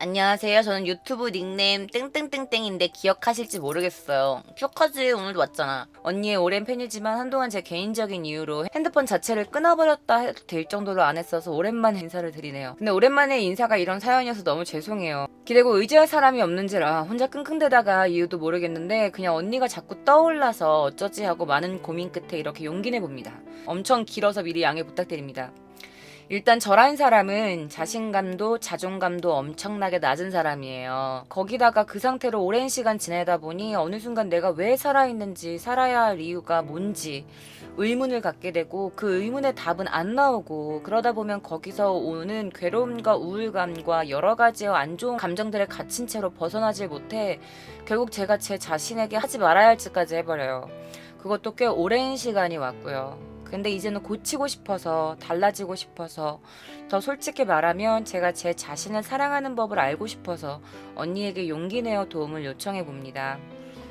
안녕하세요. 저는 유튜브 닉네임 땡땡땡땡인데 기억하실지 모르겠어요. 기억하지? 오늘도 왔잖아. 언니의 오랜 팬이지만 한동안 제 개인적인 이유로 핸드폰 자체를 끊어버렸다 해도 될 정도로 안 했어서 오랜만에 인사를 드리네요. 근데 오랜만에 인사가 이런 사연이어서 너무 죄송해요. 기대고 의지할 사람이 없는지라 혼자 끙끙대다가 이유도 모르겠는데 그냥 언니가 자꾸 떠올라서 어쩌지 하고 많은 고민 끝에 이렇게 용기 내봅니다. 엄청 길어서 미리 양해 부탁드립니다. 일단 저라는 사람은 자신감도 자존감도 엄청나게 낮은 사람이에요. 거기다가 그 상태로 오랜 시간 지내다 보니 어느 순간 내가 왜 살아있는지, 살아야 할 이유가 뭔지 의문을 갖게 되고 그 의문의 답은 안 나오고 그러다 보면 거기서 오는 괴로움과 우울감과 여러 가지 안 좋은 감정들에 갇힌 채로 벗어나질 못해 결국 제가 제 자신에게 하지 말아야 할 짓까지 해버려요. 그것도 꽤 오랜 시간이 왔고요. 근데 이제는 고치고 싶어서 달라지고 싶어서 더 솔직히 말하면 제가 제 자신을 사랑하는 법을 알고 싶어서 언니에게 용기 내어 도움을 요청해 봅니다.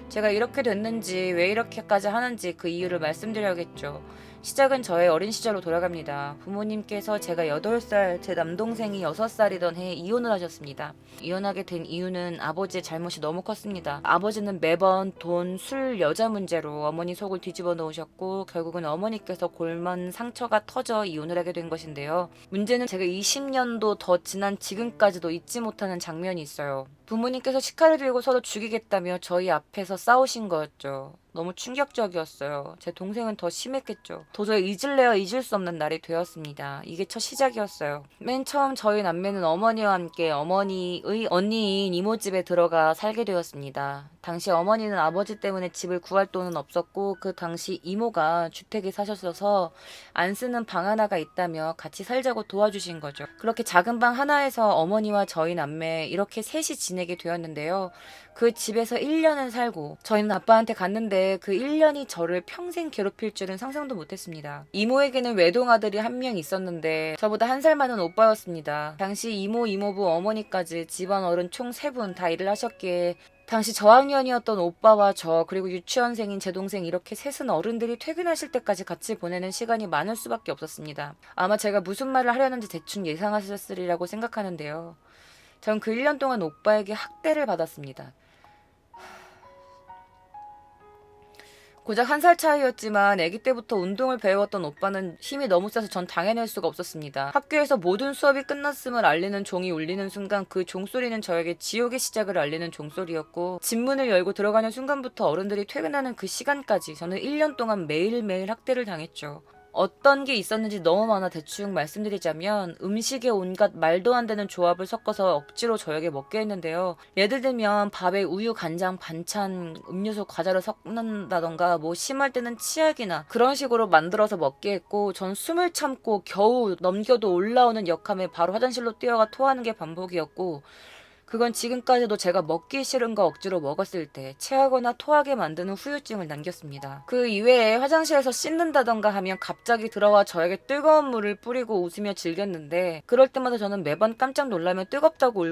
제가 이렇게 됐는지 왜 이렇게까지 하는지 그 이유를 말씀드려야겠죠. 시작은 저의 어린 시절로 돌아갑니다. 부모님께서 제가 8살, 제 남동생이 6살이던 해에 이혼을 하셨습니다. 이혼하게 된 이유는 아버지의 잘못이 너무 컸습니다. 아버지는 매번 돈, 술, 여자 문제로 어머니 속을 뒤집어 놓으셨고 결국은 어머니께서 골만 상처가 터져 이혼을 하게 된 것인데요. 문제는 제가 20년도 더 지난 지금까지도 잊지 못하는 장면이 있어요. 부모님께서 식칼을 들고 서로 죽이겠다며 저희 앞에서 싸우신 거였죠. 너무 충격적이었어요. 제 동생은 더 심했겠죠. 도저히 잊을래야 잊을 수 없는 날이 되었습니다. 이게 첫 시작이었어요. 맨 처음 저희 남매는 어머니와 함께 어머니의 언니인 이모 집에 들어가 살게 되었습니다. 당시 어머니는 아버지 때문에 집을 구할 돈은 없었고 그 당시 이모가 주택에 사셨어서 안 쓰는 방 하나가 있다며 같이 살자고 도와주신 거죠. 그렇게 작은 방 하나에서 어머니와 저희 남매 이렇게 셋이 지내게 되었는데요. 그 집에서 1년을 살고 저희는 아빠한테 갔는데 그 1년이 저를 평생 괴롭힐 줄은 상상도 못했습니다. 이모에게는 외동아들이 한 명 있었는데 저보다 한 살 많은 오빠였습니다. 당시 이모, 이모부, 어머니까지 집안 어른 총 3분 다 일을 하셨기에 당시 저학년이었던 오빠와 저 그리고 유치원생인 제 동생 이렇게 셋은 어른들이 퇴근하실 때까지 같이 보내는 시간이 많을 수밖에 없었습니다. 아마 제가 무슨 말을 하려는지 대충 예상하셨으리라고 생각하는데요. 전 그 1년 동안 오빠에게 학대를 받았습니다. 고작 1살 차이였지만 아기 때부터 운동을 배웠던 오빠는 힘이 너무 세서 전 당해낼 수가 없었습니다. 학교에서 모든 수업이 끝났음을 알리는 종이 울리는 순간 그 종소리는 저에게 지옥의 시작을 알리는 종소리였고 집 문을 열고 들어가는 순간부터 어른들이 퇴근하는 그 시간까지 저는 1년 동안 매일매일 학대를 당했죠. 어떤 게 있었는지 너무 많아 대충 말씀드리자면 음식에 온갖 말도 안 되는 조합을 섞어서 억지로 저에게 먹게 했는데요. 예를 들면 밥에 우유, 간장, 반찬, 음료수, 과자를 섞는다던가 뭐 심할 때는 치약이나 그런 식으로 만들어서 먹게 했고 전 숨을 참고 겨우 넘겨도 올라오는 역함에 바로 화장실로 뛰어가 토하는 게 반복이었고 그건 지금까지도 제가 먹기 싫은 거 억지로 먹었을 때 체하거나 토하게 만드는 후유증을 남겼습니다. 그 이외에 화장실에서 씻는다던가 하면 갑자기 들어와 저에게 뜨거운 물을 뿌리고 웃으며 즐겼는데 그럴 때마다 저는 매번 깜짝 놀라며 뜨겁다고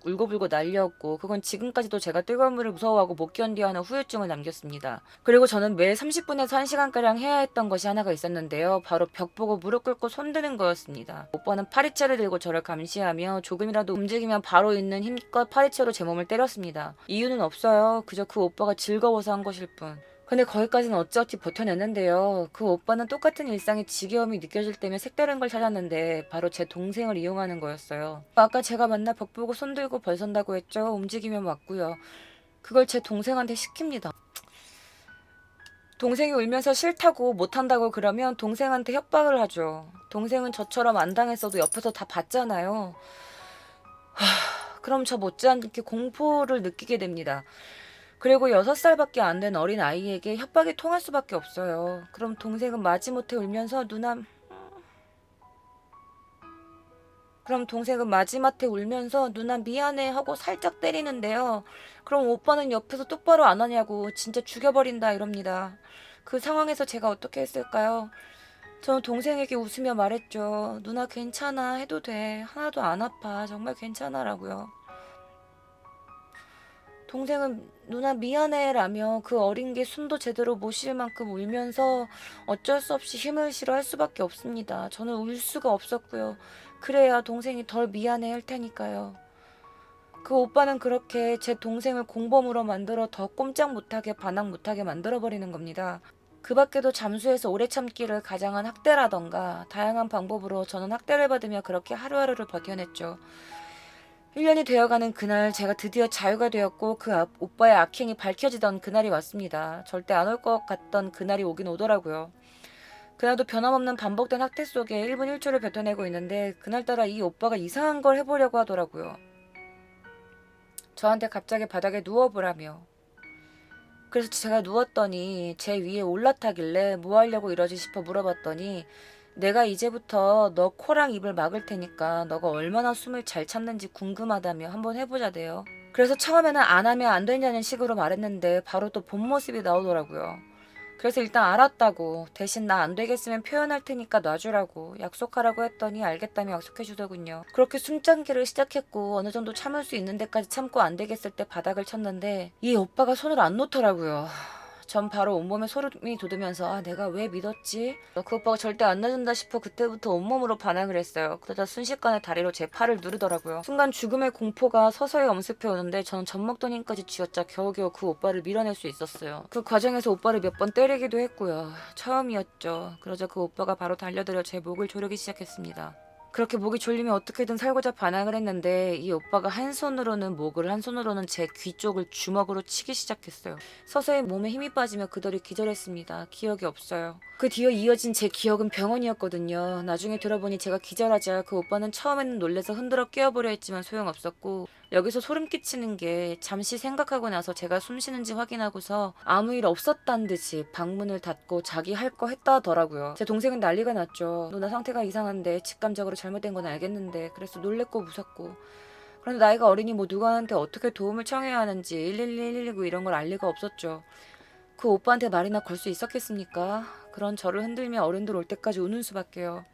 울고불고 난리였고 그건 지금까지도 제가 뜨거운 물을 무서워하고 못 견뎌 하는 후유증을 남겼습니다. 그리고 저는 매일 30분에서 1시간가량 해야 했던 것이 하나가 있었는데요. 바로 벽 보고 무릎 꿇고 손드는 거였습니다. 오빠는 파리채를 들고 저를 감시하며 조금이라도 움직이면 바로 있는 힘껏 파리채로 제 몸을 때렸습니다. 이유는 없어요. 그저 그 오빠가 즐거워서 한 것일 뿐. 근데 거기까지는 어찌어찌 버텨냈는데요. 그 오빠는 똑같은 일상의 지겨움이 느껴질 때면 색다른 걸 찾았는데 바로 제 동생을 이용하는 거였어요. 아까 제가 만나 벽 보고 손들고 벌선다고 했죠. 움직이면 맞고요. 그걸 제 동생한테 시킵니다. 동생이 울면서 싫다고 못한다고 그러면 동생한테 협박을 하죠. 동생은 저처럼 안 당했어도 옆에서 다 봤잖아요. 그럼 저 못지않게 공포를 느끼게 됩니다. 그리고 6살밖에 안 된 어린 아이에게 협박이 통할 수밖에 없어요. 그럼 동생은 마지못해 울면서 누나 미안해 하고 살짝 때리는데요. 그럼 오빠는 옆에서 똑바로 안 하냐고 진짜 죽여버린다 이럽니다. 그 상황에서 제가 어떻게 했을까요? 저는 동생에게 웃으며 말했죠. 누나 괜찮아 해도 돼. 하나도 안 아파. 정말 괜찮아라고요. 동생은 누나 미안해라며 그 어린 게 숨도 제대로 못 쉴 만큼 울면서 어쩔 수 없이 힘을 실어 할 수밖에 없습니다. 저는 울 수가 없었고요. 그래야 동생이 덜 미안해 할 테니까요. 그 오빠는 그렇게 제 동생을 공범으로 만들어 더 꼼짝 못하게 반항 못하게 만들어버리는 겁니다. 그 밖에도 잠수해서 오래 참기를 가장한 학대라던가 다양한 방법으로 저는 학대를 받으며 그렇게 하루하루를 버텨냈죠. 1년이 되어가는 그날 제가 드디어 자유가 되었고 오빠의 악행이 밝혀지던 그날이 왔습니다. 절대 안 올 것 같던 그날이 오긴 오더라고요. 그날도 변함없는 반복된 학대 속에 1분 1초를 뱉어내고 있는데 그날따라 이 오빠가 이상한 걸 해보려고 하더라고요. 저한테 갑자기 바닥에 누워보라며. 그래서 제가 누웠더니 제 위에 올라타길래 뭐 하려고 이러지 싶어 물어봤더니 내가 이제부터 너 코랑 입을 막을 테니까 너가 얼마나 숨을 잘 참는지 궁금하다며 한번 해보자대요. 그래서 처음에는 안 하면 안 되냐는 식으로 말했는데 바로 또 본 모습이 나오더라고요. 그래서 일단 알았다고 대신 나 안 되겠으면 표현할 테니까 놔주라고 약속하라고 했더니 알겠다며 약속해주더군요. 그렇게 숨참기를 시작했고 어느 정도 참을 수 있는 데까지 참고 안 되겠을 때 바닥을 쳤는데 이 오빠가 손을 안 놓더라고요. 전 바로 온몸에 소름이 돋으면서 아 내가 왜 믿었지? 그 오빠가 절대 안 놔준다 싶어 그때부터 온몸으로 반항을 했어요. 그러다 순식간에 다리로 제 팔을 누르더라고요. 순간 죽음의 공포가 서서히 엄습해 오는데 저는 젖먹던 힘까지 쥐어짜 겨우겨우 그 오빠를 밀어낼 수 있었어요. 그 과정에서 오빠를 몇 번 때리기도 했고요. 처음이었죠. 그러자 그 오빠가 바로 달려들어 제 목을 조르기 시작했습니다. 그렇게 목이 졸리면 어떻게든 살고자 반항을 했는데 이 오빠가 한 손으로는 목을 한 손으로는 제 귀 쪽을 주먹으로 치기 시작했어요. 서서히 몸에 힘이 빠지며 그들이 기절했습니다. 기억이 없어요. 그 뒤에 이어진 제 기억은 병원이었거든요. 나중에 들어보니 제가 기절하자 그 오빠는 처음에는 놀래서 흔들어 깨워보려 했지만 소용없었고 여기서 소름 끼치는 게 잠시 생각하고 나서 제가 숨 쉬는지 확인하고서 아무 일 없었단 듯이 방문을 닫고 자기 할 거 했다 하더라고요. 제 동생은 난리가 났죠. 누나 상태가 이상한데 직감적으로 잘못된 건 알겠는데 그래서 놀랬고 무섭고 그런데 나이가 어리니 뭐 누구한테 어떻게 도움을 청해야 하는지 112, 119 이런 걸 알 리가 없었죠. 그 오빠한테 말이나 걸 수 있었겠습니까? 그런 저를 흔들며 어른들 올 때까지 우는 수밖에요.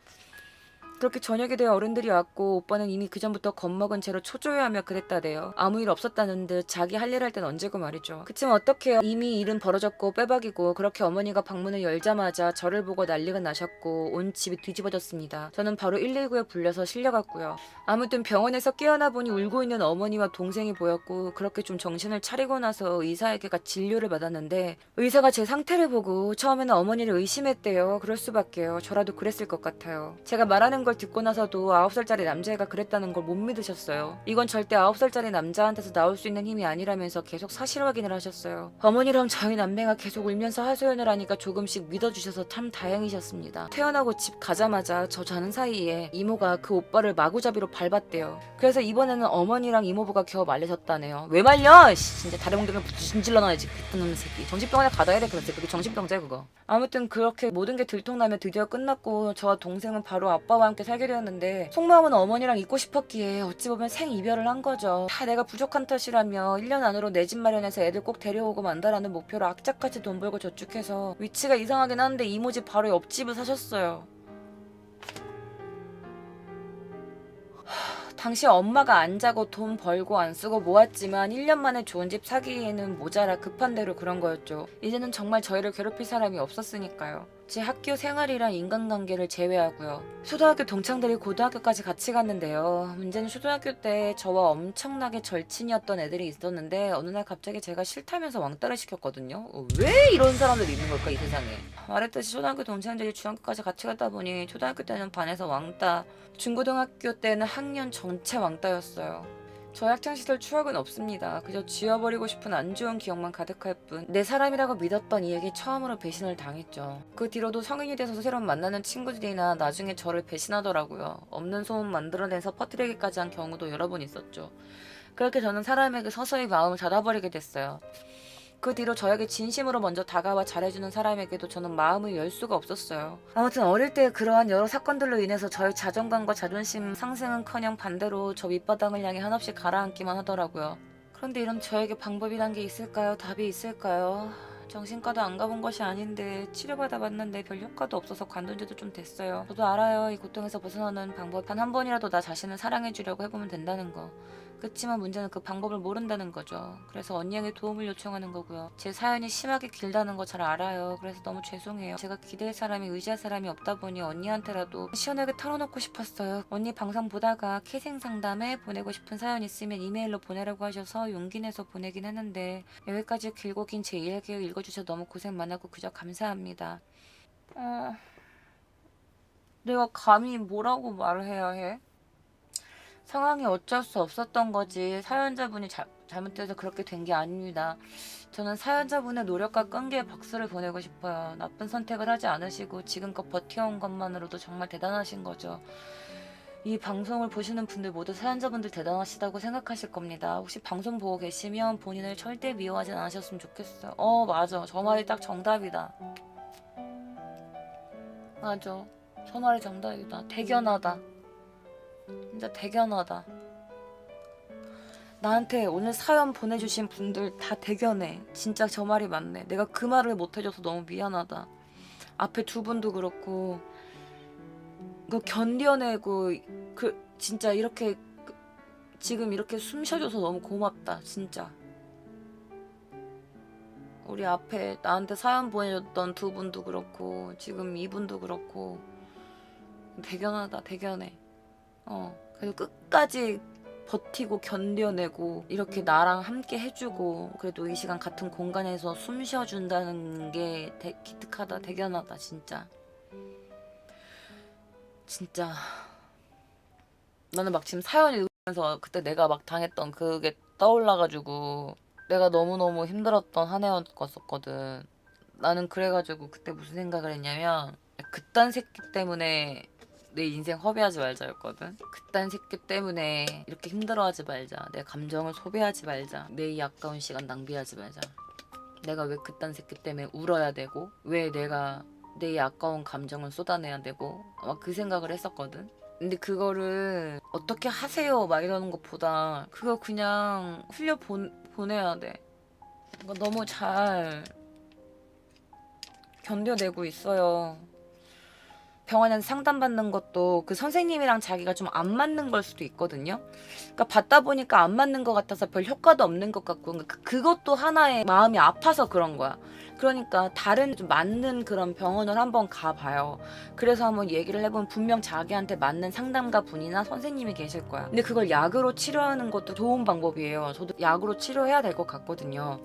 그렇게 저녁이 되어 어른들이 왔고 오빠는 이미 그전부터 겁먹은 채로 초조해하며 그랬다대요. 아무 일 없었다는 듯 자기 할 일 할 땐 언제고 말이죠. 그치만 어떡해요. 이미 일은 벌어졌고 빼박이고 그렇게 어머니가 방문을 열자마자 저를 보고 난리가 나셨고 온 집이 뒤집어졌습니다. 저는 바로 119에 불려서 실려갔고요. 아무튼 병원에서 깨어나 보니 울고 있는 어머니와 동생이 보였고 그렇게 좀 정신을 차리고 나서 의사에게가 진료를 받았는데 의사가 제 상태를 보고 처음에는 어머니를 의심했대요. 그럴 수밖에요. 저라도 그랬을 것 같아요. 제가 말하는 걸 듣고 나서도 9살짜리 남자애가 그랬다는 걸 못 믿으셨어요. 이건 절대 9살짜리 남자한테서 나올 수 있는 힘이 아니라면서 계속 사실 확인을 하셨어요. 어머니랑 저희 남매가 계속 울면서 하소연을 하니까 조금씩 믿어주셔서 참 다행이셨습니다. 퇴원하고 집 가자마자 저 자는 사이에 이모가 그 오빠를 마구잡이로 밟았대요. 그래서 이번에는 어머니랑 이모부가 겨우 말리셨다네요. 왜 말려? 진짜 다리 몽둥이를 진질러 놔야지. 그놈의 새끼. 정신병원에 가둬야 돼. 그런데 그게 정신병자야 그거. 아무튼 그렇게 모든 게 들통나며 드디어 끝났고 저와 동생은 바로 아빠와 함께 살게 되었는데 속마음은 어머니랑 있고 싶었기에 어찌 보면 생이별을 한 거죠. 다 내가 부족한 탓이라며 1년 안으로 내 집 마련해서 애들 꼭 데려오고 만다라는 목표로 악착같이 돈 벌고 저축해서 위치가 이상하긴 한데 이모 집 바로 옆집을 사셨어요. 당시 엄마가 안 자고 돈 벌고 안 쓰고 모았지만 1년 만에 좋은 집 사기에는 모자라 급한 대로 그런 거였죠. 이제는 정말 저희를 괴롭힐 사람이 없었으니까요. 제 학교 생활이랑 인간관계를 제외하고요. 초등학교 동창들이 고등학교까지 같이 갔는데요. 문제는 초등학교 때 저와 엄청나게 절친이었던 애들이 있었는데 어느 날 갑자기 제가 싫다면서 왕따를 시켰거든요. 왜 이런 사람들이 있는 걸까 이 세상에. 말했듯이 초등학교 동창들이 중학교까지 같이 갔다 보니 초등학교 때는 반에서 왕따, 중고등학교 때는 학년 전체 왕따였어요. 저희 학창시절 추억은 없습니다. 그저 지워버리고 싶은 안 좋은 기억만 가득할 뿐 내 사람이라고 믿었던 이에게 처음으로 배신을 당했죠. 그 뒤로도 성인이 돼서 새로 만나는 친구들이나 나중에 저를 배신하더라고요. 없는 소문 만들어내서 퍼뜨리기까지 한 경우도 여러 번 있었죠. 그렇게 저는 사람에게 서서히 마음을 닫아버리게 됐어요. 그 뒤로 저에게 진심으로 먼저 다가와 잘해주는 사람에게도 저는 마음을 열 수가 없었어요. 아무튼 어릴 때 그러한 여러 사건들로 인해서 저의 자존감과 자존심 상승은커녕 반대로 저 밑바닥을 향해 한없이 가라앉기만 하더라고요. 그런데 이런 저에게 방법이란 게 있을까요? 답이 있을까요? 정신과도 안 가본 것이 아닌데 치료받아 봤는데 별 효과도 없어서 관둔 지도 좀 됐어요. 저도 알아요. 이 고통에서 벗어나는 방법 단 한 번이라도 나 자신을 사랑해주려고 해보면 된다는 거. 그치만 문제는 그 방법을 모른다는 거죠. 그래서 언니에게 도움을 요청하는 거고요. 제 사연이 심하게 길다는 거 잘 알아요. 그래서 너무 죄송해요. 제가 기댈 사람이 의지할 사람이 없다 보니 언니한테라도 시원하게 털어놓고 싶었어요. 언니 방송 보다가 캐생 상담에 보내고 싶은 사연 있으면 이메일로 보내라고 하셔서 용기 내서 보내긴 했는데 여기까지 길고 긴 제 이야기 읽어주셔서 너무 고생 많았고 그저 감사합니다. 내가 감히 뭐라고 말을 해야 해? 상황이 어쩔 수 없었던 거지. 사연자분이 잘못돼서 그렇게 된 게 아닙니다. 저는 사연자분의 노력과 끈기에 박수를 보내고 싶어요. 나쁜 선택을 하지 않으시고 지금껏 버텨온 것만으로도 정말 대단하신 거죠. 이 방송을 보시는 분들 모두 사연자분들 대단하시다고 생각하실 겁니다. 혹시 방송 보고 계시면 본인을 절대 미워하진 않으셨으면 좋겠어요. 맞아. 저 말이 딱 정답이다. 맞아. 저 말이 정답이다. 대견하다. 진짜 대견하다. 나한테 오늘 사연 보내주신 분들 다 대견해. 진짜 저 말이 맞네. 내가 그 말을 못해줘서 너무 미안하다. 앞에 두 분도 그렇고 그거 견뎌내고 진짜 이렇게 지금 이렇게 숨 쉬어줘서 너무 고맙다. 진짜. 우리 앞에 나한테 사연 보내줬던 두 분도 그렇고 지금 이분도 그렇고 대견하다. 대견해. 그래도 끝까지 버티고 견뎌내고 이렇게 나랑 함께 해주고 그래도 이 시간 같은 공간에서 숨 쉬어준다는 게 기특하다. 대견하다. 진짜. 진짜 나는 막 지금 사연 읽으면서 그때 내가 막 당했던 그게 떠올라가지고 내가 너무너무 힘들었던 한 해였었거든. 나는 그래가지고 그때 무슨 생각을 했냐면 그딴 새끼 때문에 내 인생 허비하지 말자였거든. 그딴 새끼 때문에 이렇게 힘들어하지 말자. 내 감정을 소비하지 말자. 내 이 아까운 시간 낭비하지 말자. 내가 왜 그딴 새끼 때문에 울어야 되고 왜 내가 내 이 아까운 감정을 쏟아내야 되고 막 그 생각을 했었거든. 근데 그거를 어떻게 하세요 막 이러는 것보다 그거 그냥 보내야 돼. 너무 잘 견뎌내고 있어요. 병원에서 상담받는 것도 그 선생님이랑 자기가 좀 안 맞는 걸 수도 있거든요. 그러니까 받다 보니까 안 맞는 것 같아서 별 효과도 없는 것 같고 그것도 하나의 마음이 아파서 그런 거야. 그러니까 다른 좀 맞는 그런 병원을 한번 가봐요. 그래서 한번 얘기를 해보면 분명 자기한테 맞는 상담가 분이나 선생님이 계실 거야. 근데 그걸 약으로 치료하는 것도 좋은 방법이에요. 저도 약으로 치료해야 될 것 같거든요.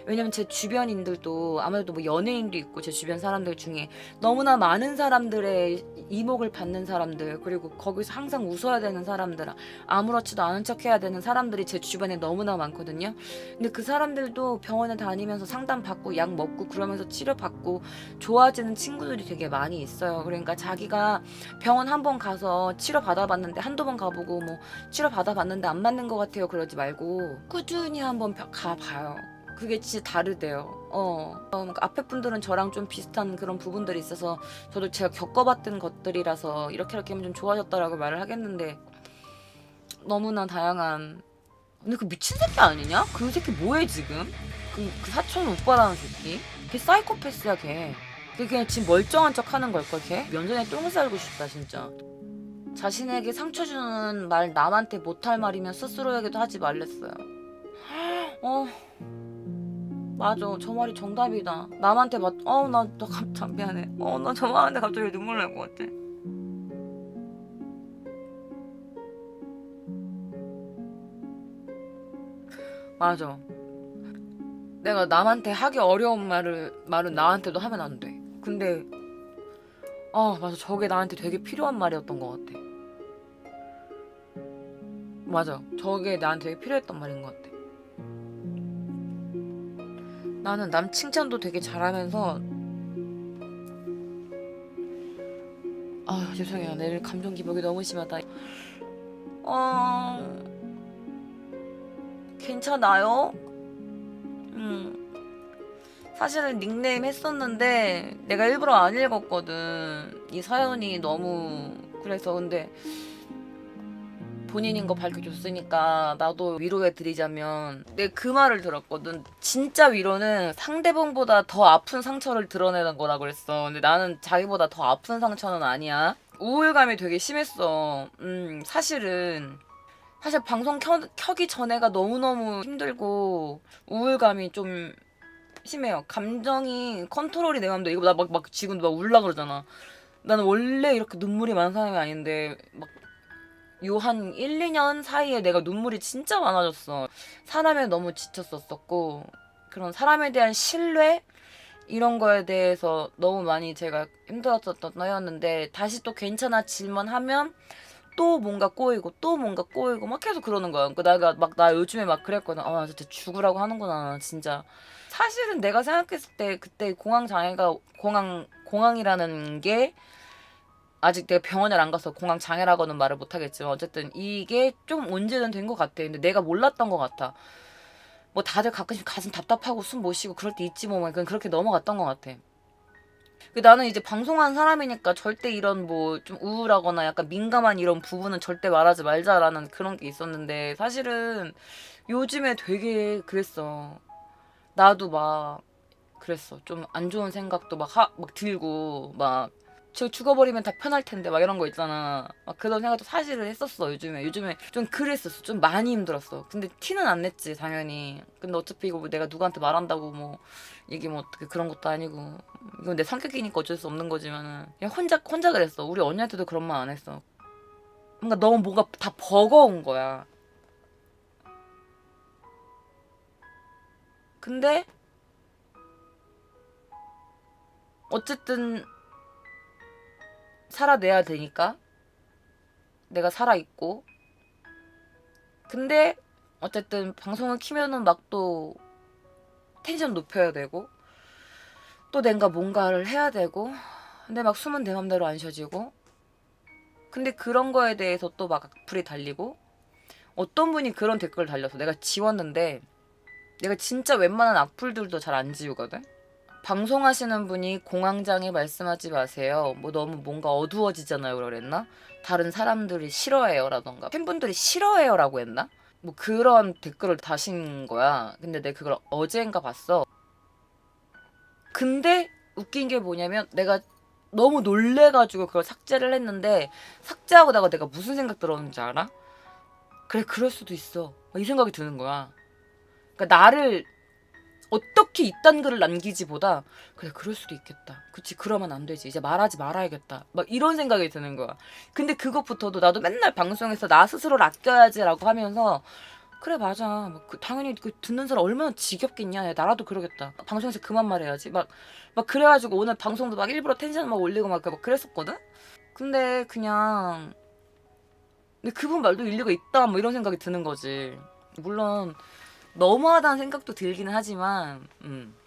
왜냐면 제 주변인들도 아무래도 뭐 연예인도 있고 제 주변 사람들 중에 너무나 많은 사람들의 이목을 받는 사람들 그리고 거기서 항상 웃어야 되는 사람들 아무렇지도 않은 척 해야 되는 사람들이 제 주변에 너무나 많거든요. 근데 그 사람들도 병원에 다니면서 상담받고 약 먹고 그러면서 치료받고 좋아지는 친구들이 되게 많이 있어요. 그러니까 자기가 병원 한번 가서 치료 받아봤는데 한두 번 가보고 뭐 치료 받아봤는데 안 맞는 것 같아요 그러지 말고 꾸준히 한번 가봐요. 그게 진짜 다르대요. 그러니까 앞에 분들은 저랑 좀 비슷한 그런 부분들이 있어서 저도 제가 겪어봤던 것들이라서 이렇게 하면 좀 좋아졌다라고 말을 하겠는데 너무나 다양한. 근데 그 미친 새끼 아니냐? 그 새끼 뭐해 지금? 그 사촌 오빠라는 새끼? 걔 사이코패스야 걔. 걔 그냥 지금 멀쩡한 척 하는 걸걸 걔? 면전에 똥을 싸고 싶다 진짜. 자신에게 상처 주는 말 남한테 못할 말이면 스스로에게도 하지 말랬어요. 맞아. 저 말이 정답이다. 남한테 나 갑자기 미안해. 나 저 말한테 갑자기 눈물 날 것 같아. 맞아. 내가 남한테 하기 어려운 말은 나한테도 하면 안 돼. 근데, 맞아. 저게 나한테 되게 필요한 말이었던 것 같아. 맞아. 저게 나한테 되게 필요했던 말인 것 같아. 나는 남 칭찬도 되게 잘하면서 죄송해요. 내일 감정 기복이 너무 심하다. 괜찮아요? 사실은 닉네임 했었는데 내가 일부러 안 읽었거든. 이 사연이 너무 그래서 근데 본인인 거 밝혀줬으니까 나도 위로해드리자면 내가 그 말을 들었거든. 진짜 위로는 상대방보다 더 아픈 상처를 드러내는 거라고 그랬어. 근데 나는 자기보다 더 아픈 상처는 아니야. 우울감이 되게 심했어. 사실은 사실 방송 켜기 전에가 너무너무 힘들고 우울감이 좀 심해요. 감정이 컨트롤이 내 맘대로. 이거 나 막 지금도 막 울라 그러잖아. 나는 원래 이렇게 눈물이 많은 사람이 아닌데 막 요 한 1, 2년 사이에 내가 눈물이 진짜 많아졌어. 사람에 너무 지쳤었었고 그런 사람에 대한 신뢰 이런 거에 대해서 너무 많이 제가 힘들었었던 때였는데 다시 또 괜찮아질만 하면 또 뭔가 꼬이고 또 뭔가 꼬이고 막 계속 그러는 거야. 그러니까 내가 막 나 요즘에 막 그랬거든. 아 진짜 죽으라고 하는구나 진짜. 사실은 내가 생각했을 때 그때 공황 장애가 공황이라는 게 아직 내가 병원을 안 가서 공황 장애라고는 말을 못 하겠지만 어쨌든 이게 좀 언제는 된 것 같아. 근데 내가 몰랐던 것 같아. 뭐 다들 가끔씩 가슴 답답하고 숨 못 쉬고 그럴 때 있지 뭐 그냥 그렇게 넘어갔던 것 같아. 나는 이제 방송하는 사람이니까 절대 이런 뭐 좀 우울하거나 약간 민감한 이런 부분은 절대 말하지 말자라는 그런 게 있었는데 사실은 요즘에 되게 그랬어. 나도 막 그랬어. 좀 안 좋은 생각도 막 들고 막 저 죽어버리면 다 편할 텐데 막 이런 거 있잖아. 막 그런 생각도 사실은 했었어. 요즘에 좀 그랬었어. 좀 많이 힘들었어. 근데 티는 안 냈지 당연히. 근데 어차피 이거 뭐 내가 누구한테 말한다고 뭐 이게 뭐 어떻게 그런 것도 아니고 이건 내 성격이니까 어쩔 수 없는 거지만은 그냥 혼자 그랬어. 우리 언니한테도 그런 말 안 했어. 뭔가 너무 뭔가 다 버거운 거야. 근데 어쨌든 살아내야 되니까 내가 살아있고 근데 어쨌든 방송을 키면은 막 또 텐션 높여야 되고 또 내가 뭔가를 해야 되고 근데 막 숨은 내 맘대로 안 쉬어지고 근데 그런 거에 대해서 또 막 악플이 달리고 어떤 분이 그런 댓글을 달렸어. 내가 지웠는데 내가 진짜 웬만한 악플들도 잘 안 지우거든. 방송하시는 분이 공황장애 말씀하지 마세요. 뭐 너무 뭔가 어두워지잖아요. 그랬나? 다른 사람들이 싫어해요라던가 팬분들이 싫어해요라고 했나? 뭐 그런 댓글을 다신 거야. 근데 내가 그걸 어제인가 봤어. 근데 웃긴 게 뭐냐면 내가 너무 놀래가지고 그걸 삭제를 했는데 삭제하고 나가 내가 무슨 생각 들었는지 알아? 그래 그럴 수도 있어. 막 이 생각이 드는 거야. 그러니까 나를 어떻게 이딴 글을 남기지보다 그래 그럴 수도 있겠다. 그치 그러면 안 되지. 이제 말하지 말아야겠다. 막 이런 생각이 드는 거야. 근데 그것부터도 나도 맨날 방송에서 나 스스로를 아껴야지라고 하면서 그래 맞아. 당연히 그 듣는 사람 얼마나 지겹겠냐. 야, 나라도 그러겠다. 방송에서 그만 말해야지. 막 그래가지고 오늘 방송도 막 일부러 텐션 막 올리고 막 그랬었거든. 근데 그냥 근데 그분 말도 일리가 있다. 뭐 이런 생각이 드는 거지. 물론 너무하다는 생각도 들기는 하지만,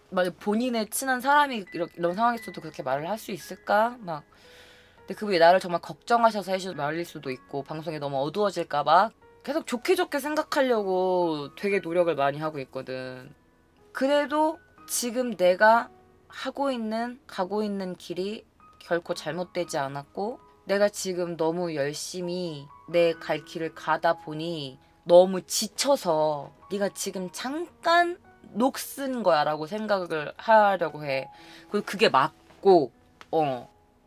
만약 본인의 친한 사람이 이런 상황에서도 그렇게 말을 할 수 있을까? 막 근데 그분이 나를 정말 걱정하셔서 해주 말릴 수도 있고 방송이 너무 어두워질까봐 계속 좋게 좋게 생각하려고 되게 노력을 많이 하고 있거든. 그래도 지금 내가 가고 있는 길이 결코 잘못되지 않았고, 내가 지금 너무 열심히 내 갈 길을 가다 보니 너무 지쳐서 네가 지금 잠깐 녹슨 거야라고 생각을 하려고 해. 그리고 그게 맞고,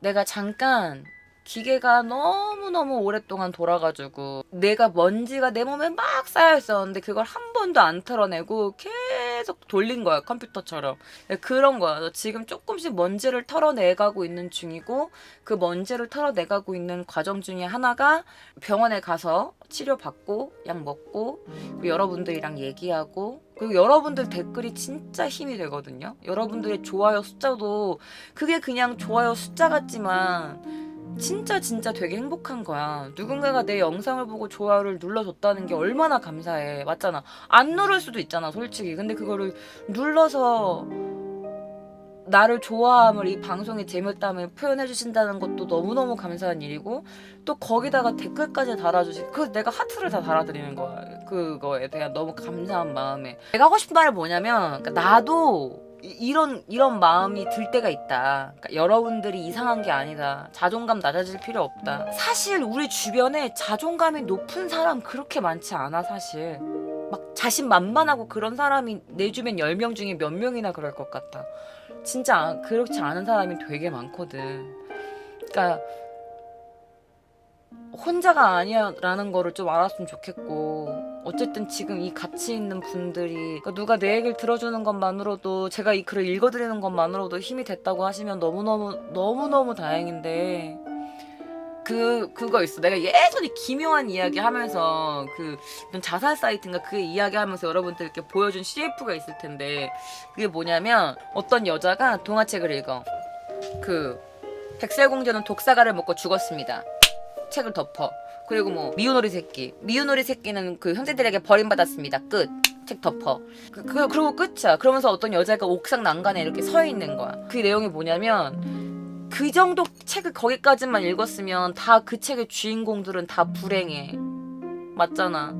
내가 잠깐 기계가 너무너무 오랫동안 돌아가지고 내가 먼지가 내 몸에 막 쌓여 있었는데 그걸 한 번도 안 털어내고 계속 돌린 거야 컴퓨터처럼. 그런 거야. 너 지금 조금씩 먼지를 털어내가고 있는 중이고 그 먼지를 털어내가고 있는 과정 중에 하나가 병원에 가서 치료받고 약 먹고 그리고 여러분들이랑 얘기하고 그리고 여러분들 댓글이 진짜 힘이 되거든요. 여러분들의 좋아요 숫자도 그게 그냥 좋아요 숫자 같지만 진짜 되게 행복한 거야. 누군가가 내 영상을 보고 좋아요를 눌러줬다는 게 얼마나 감사해. 맞잖아. 안 누를 수도 있잖아, 솔직히. 근데 그거를 눌러서 나를 좋아함을 이 방송의 재밌다함을 표현해 주신다는 것도 너무너무 감사한 일이고 또 거기다가 댓글까지 달아주시 그 내가 하트를 다 달아드리는 거야. 그거에 대한 너무 감사한 마음에 내가 하고 싶은 말은 뭐냐면 그러니까 나도 이런 마음이 들 때가 있다. 그러니까 여러분들이 이상한 게 아니다. 자존감 낮아질 필요 없다. 사실 우리 주변에 자존감이 높은 사람 그렇게 많지 않아 사실. 막 자신만만하고 그런 사람이 내 주변 10명 중에 몇 명이나 그럴 것 같다. 진짜 그렇지 않은 사람이 되게 많거든. 그러니까 혼자가 아니야라는 거를 좀 알았으면 좋겠고, 어쨌든 지금 이 같이 있는 분들이, 그러니까 누가 내 얘기를 들어주는 것만으로도, 제가 이 글을 읽어드리는 것만으로도 힘이 됐다고 하시면 너무너무 다행인데, 그거 있어. 내가 예전에 기묘한 이야기 하면서 어떤 자살 사이트인가 그 이야기 하면서 여러분들께 보여준 CF가 있을 텐데, 그게 뭐냐면 어떤 여자가 동화책을 읽어. 백설공주는 독사가를 먹고 죽었습니다. 책을 덮어. 그리고 뭐 미운오리 새끼는 그 형제들에게 버림받았습니다. 끝. 책 덮어. 그러고 끝이야. 그러면서 어떤 여자가 옥상 난간에 이렇게 서 있는 거야. 그 내용이 뭐냐면, 그 정도 책을 거기까지만 읽었으면 다 그 책의 주인공들은 다 불행해. 맞잖아.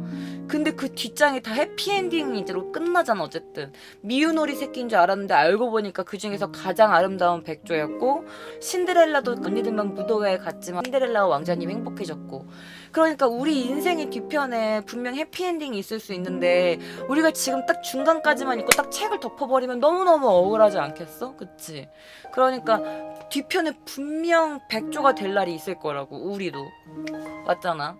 근데 그 뒷장이 다 해피엔딩으로 끝나잖아. 어쨌든 미운오리 새끼인 줄 알았는데 알고 보니까 그 중에서 가장 아름다운 백조였고, 신데렐라도 언니들만 무도회에 갔지만 신데렐라와 왕자님이 행복해졌고. 그러니까 우리 인생의 뒤편에 분명 해피엔딩이 있을 수 있는데, 우리가 지금 딱 중간까지만 읽고 딱 책을 덮어버리면 너무너무 억울하지 않겠어? 그치? 그러니까 뒤편에 분명 백조가 될 날이 있을 거라고. 우리도. 맞잖아.